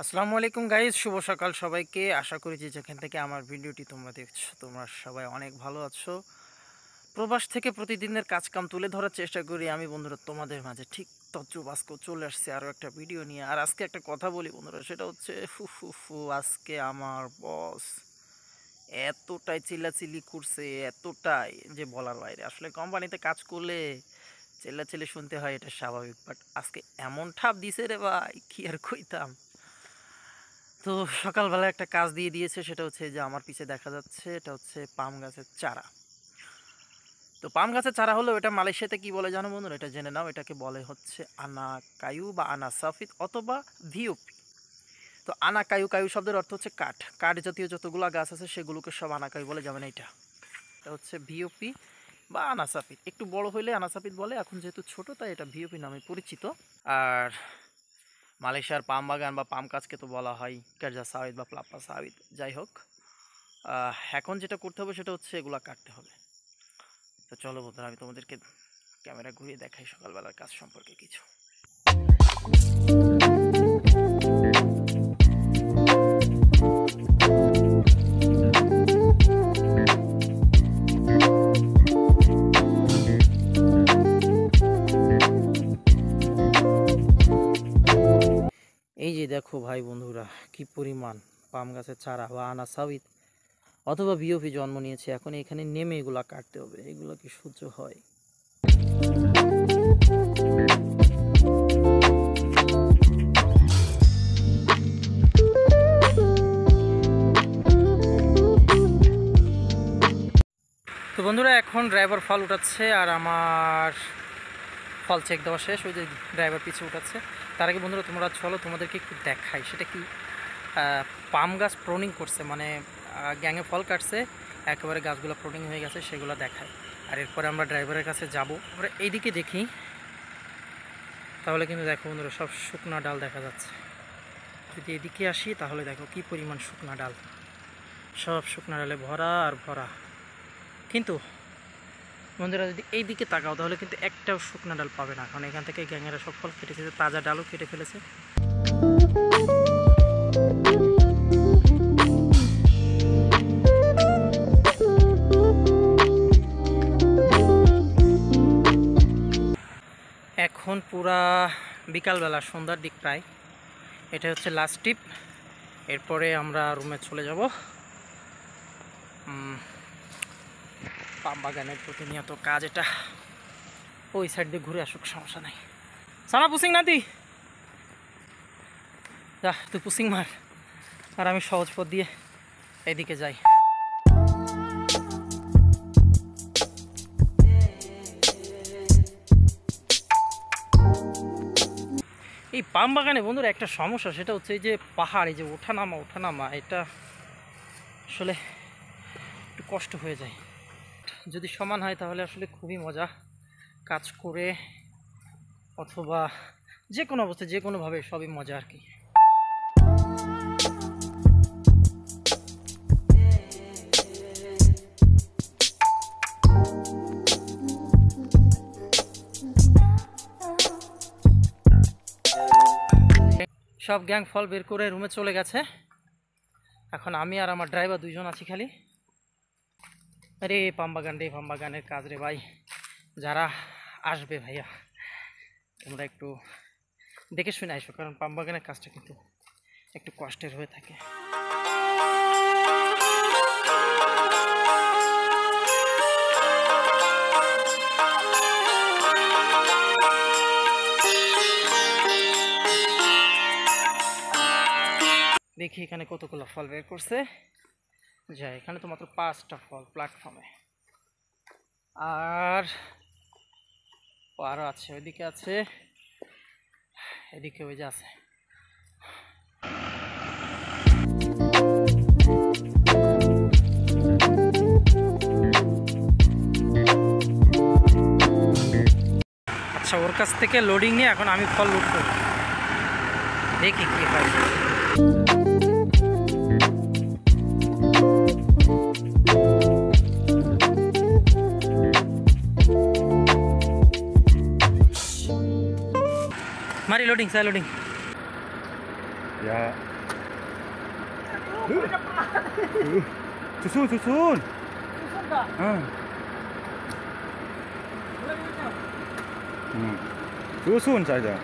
আসসালামু আলাইকুম গাইজ, শুভ সকাল সবাইকে। আশা করি যে যেখান থেকে আমার ভিডিওটি তোমরা দেখছো তোমরা সবাই অনেক ভালো আছো। প্রবাস থেকে প্রতিদিনের কাজকাম তুলে ধরার চেষ্টা করি আমি বন্ধুরা তোমাদের মাঝে, ঠিক তদ্রুপ আজকে চলে আসছে আরও একটা ভিডিও নিয়ে। আর আজকে একটা কথা বলি বন্ধুরা, সেটা হচ্ছে আজকে আমার বস এতটাই চিল্লাচিল্লি করছে, এতটাই যে বলার বাইরে। আসলে কোম্পানিতে কাজ করলে চিল্লাচিল্লি শুনতে হয়, এটা স্বাভাবিক, বাট আজকে এমন ঠাপ দিছে রে ভাই, কি আর কইতাম। তো সকালবেলা একটা কাজ দিয়ে দিয়েছে, সেটা হচ্ছে যে আমার পিছে দেখা যাচ্ছে এটা হচ্ছে পাম গাছের চারা। তো পাম গাছের চারা হলো, এটা মালয়েশিয়াতে কি বলে জানো বন্ধুরা? এটা জেনে নাও, এটাকে বলে হচ্ছে আনা কায়ু বা আনা সাফিদ অথবা ভিওপি। তো আনা কায়ু, কায়ু শব্দের অর্থ হচ্ছে কাঠ, কাঠ জাতীয় যতগুলো গাছ আছে সেগুলোকে সব আনা কায়ু বলে, যেমন এটা হচ্ছে ভিওপি বা আনাসাপিদ। একটু বড় হইলে আনাসাপিদ বলে, এখন যেহেতু ছোট তাই এটা ভিওপি নামে পরিচিত। আর মালয়েশিয়ার পাম বাগান বা পাম গাছকে তো বলা হয় কারজা সাউদ বা প্লাপা সাউদ। যাই হোক, এখন যেটা করতে হবে সেটা হচ্ছে এগুলা কাটতে হবে। তো চলো বন্ধুরা, আমি তোমাদেরকে ক্যামেরা ঘুরিয়ে দেখাই সকালবেলার কাজ সম্পর্কে কিছু। এই যে দেখো ভাই বন্ধুরা, কি পরিমাণ পাম গাছের চারা বা আনা সাউদ অথবা বিওপি জন্ম নিয়েছে। এখন এখানে নেমে এগুলা কাটতে হবে, এগুলো কি সহ্য হয়? তো বন্ধুরা, এখন ড্রাইভার ফল উঠাচ্ছে আর আমার ফল চেক দেওয়া শেষ, ওই যে ড্রাইভার পিছে উঠাচ্ছে। তার আগে বন্ধুরা তোমরা চলো তোমাদেরকে একটু দেখাই সেটা কি। পাম গাছ প্রুনিং করছে, মানে গ্যাংয়ে ফল কাটছে, একেবারে গাছগুলো প্রুনিং হয়ে গেছে, সেগুলো দেখায়। আর এরপরে আমরা ড্রাইভারের কাছে যাব। আমরা এইদিকে দেখি, তাহলে কিন্তু দেখো বন্ধুরা সব শুকনা ডাল দেখা যাচ্ছে। যদি এদিকে আসি তাহলে দেখো কি পরিমাণ শুকনা ডাল, সব শুকনা ডালে ভরা আর ভরা। কিন্তু বন্ধুরা যদি এই দিকে তাকাও তাহলে কিন্তু একটাও শুকনা ডাল পাবে না, কারণ এখান থেকে গ্যাংয়েরা সব ফল কেটেছে, তাজা ডালও কেটে ফেলেছে। এখন পুরা বিকালবেলা, সন্ধ্যার দিক প্রায়। এটা হচ্ছে লাস্ট টিপ, এরপরে আমরা রুমে চলে যাব। পাম বাগানের প্রতিনিয়ত কাজ এটা। ওই সাইড দিয়ে ঘুরে আসুক, সমস্যা নাই। সানা পুসিং নাতি, যা তুই পুসিং মার, আর আমি সহজ পথ দিয়ে এদিকে যাই। এই পাম বাগানে বন্ধুরা একটা সমস্যা, সেটা হচ্ছে এই যে পাহাড়, এই যে ওঠানামা এটা আসলে একটু কষ্ট হয়ে যায়। যদি সমান হয় তাহলে আসলে খুবই মজা কাজ করে, অথবা যে কোনো অবস্থায় যে কোনোভাবে সবই মজা আর কি। সব গ্যাং ফল বের করে রুমে চলে গেছে, এখন আমি আর আমার ড্রাইভার দুইজন আছি খালি। আরে পাম বাগান রে, পাম বাগানের কাজ রে ভাই। যারা আসবে ভাইয়া তোমরা একটু দেখে শুনে আসো, কারণ পাম বাগানের কাজটা কিন্তু একটু কষ্টের হয়ে থাকে। দেখি এখানে কতগুলো ফল বের করছে। যাই, এখানে তো মাত্র 5টা ফল প্ল্যাটফর্মে, আর আরও আছে, ওইদিকে আছে, এদিকে ওই যে আছে। আচ্ছা, ওর কাছ থেকে লোডিং নিয়ে এখন আমি ফল লোড করব, দেখি কি হয়। मारी लोडिंग सा loading Ya. Susun, susun. Ah. Susun saja.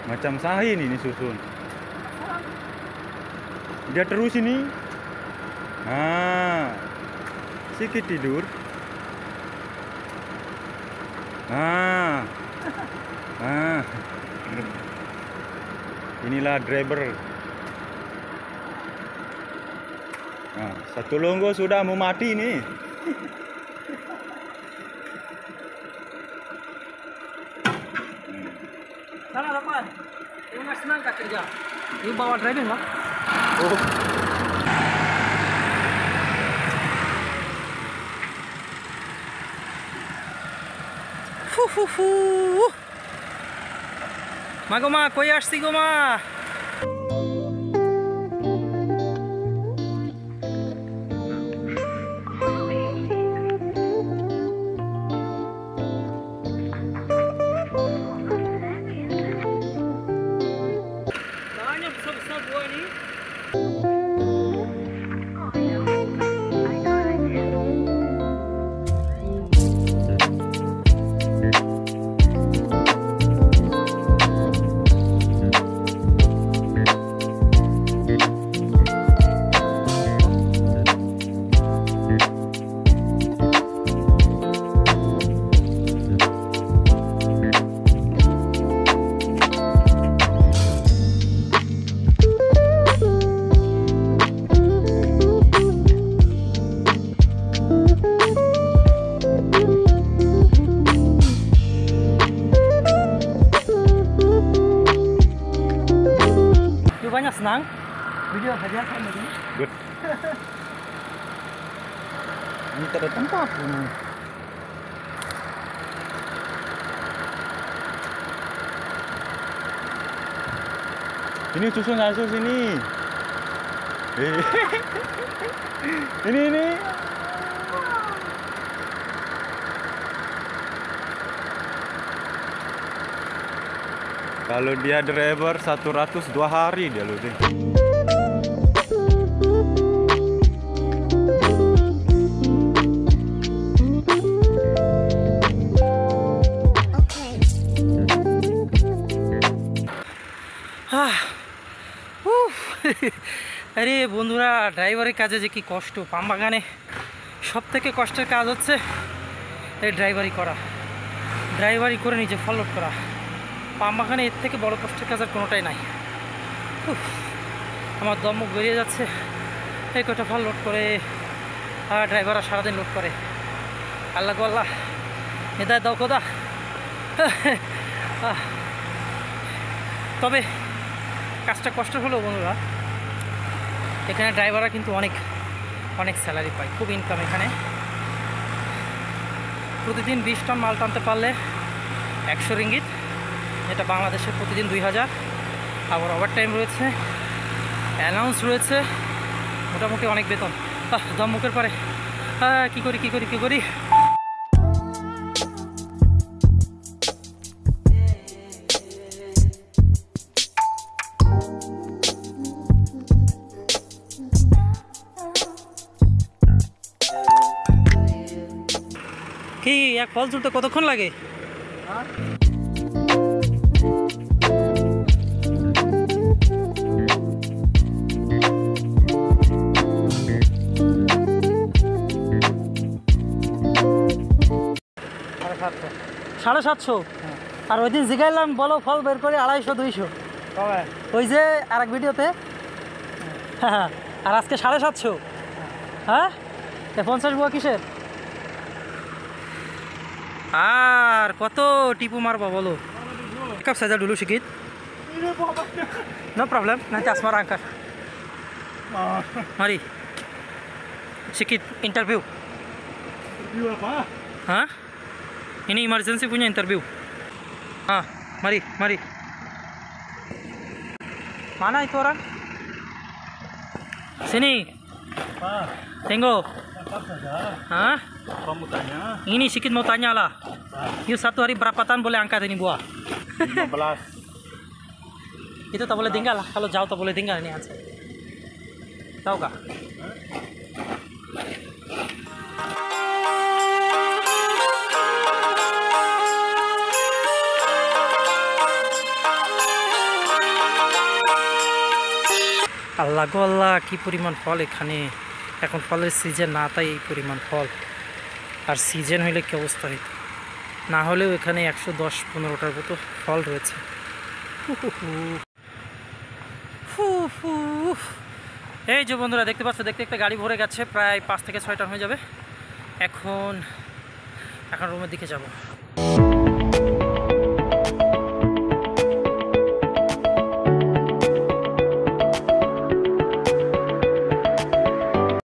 Macam Sahin ini susun. Dia terus ini. Ah. Sedikit tidur. Ah. Ah. Inilah driver. Nah, satu longgo sudah mau mati nih. Sana depan. Ini nggak senang kak kerja. Ini bawa driving lah. Oh. মা গো মা কই আসছি গো মা banyak senang video hadiah kan begini. Good. Ini tak ada tempat. Ini susun langsung sini. Ini. Kalau dia driver 102 hari dia loh deh. আরে বন্ধুরা ড্রাইভারের কাজে যে কি কষ্ট পাম বাগানে সব থেকে কষ্টের কাজ হচ্ছে এই ড্রাইভারি করা ড্রাইভারি করে নিজে ফল লোড করা পাম বাগানে এর থেকে বড় কষ্টের কাজ আর কোনোটাই নাই আমার দমক বেরিয়ে যাচ্ছে এই কটা ফল লোড করে আর ড্রাইভাররা সারাদিন লোড করে আল্লাহ গো আল্লাহ হেদায়েত দাও খোদা তবে কাজটা কষ্টের হলেও বন্ধুরা এখানে ড্রাইভাররা কিন্তু অনেক স্যালারি পায় খুব ইনকাম এখানে প্রতিদিন 20 টন মাল টানতে পারলে 100 রিঙ্গিত এটা বাংলাদেশে প্রতিদিন 2000 আবার ওভারটাইম রয়েছে অ্যালাউন্স রয়েছে মোটামুটি অনেক বেতন দমমুখের পরে কি করি কি এক ফল তুলতে কতক্ষণ লাগে সাড়ে 700 আর ওই দিন জিগাইলাম বলো ফল বের করে 250-200 ওই যে আর এক ভিডিওতে আর আজকে 750 হ্যাঁ 50 বুয়া কিসের আর কত টিপু মারবা বলো কাপ সাজা dulu sedikit no problem nanti Asmar angkat mari sedikit interview apa? Hah? Ini emergency punya interview. Mari. Mana itu orang? Sini. Tengok. Hah? Kamu tanya. Ini sedikit mau tanya lah. Yuk satu hari berapa tan boleh angkat ini buah? 15. Itu tak boleh tinggal lah. Kalau jauh tak boleh tinggal ini Aceh. Tahu kah? আল্লাহ গো আল্লাহ, কি পরিমাণ ফল এখানে। এখন ফলের season না, তাই এই পরিমাণ ফল। আর season হইলে কি অবস্থা হইত, না হলেও এখানে 110-15টার মতো ফল রয়েছে। এই যে বন্ধুরা দেখতে পাচ্ছ, দেখতে দেখতে গাড়ি ভরে গেছে, প্রায় 5 থেকে 6 টন হয়ে যাবে। এখন রুমের দিকে যাব।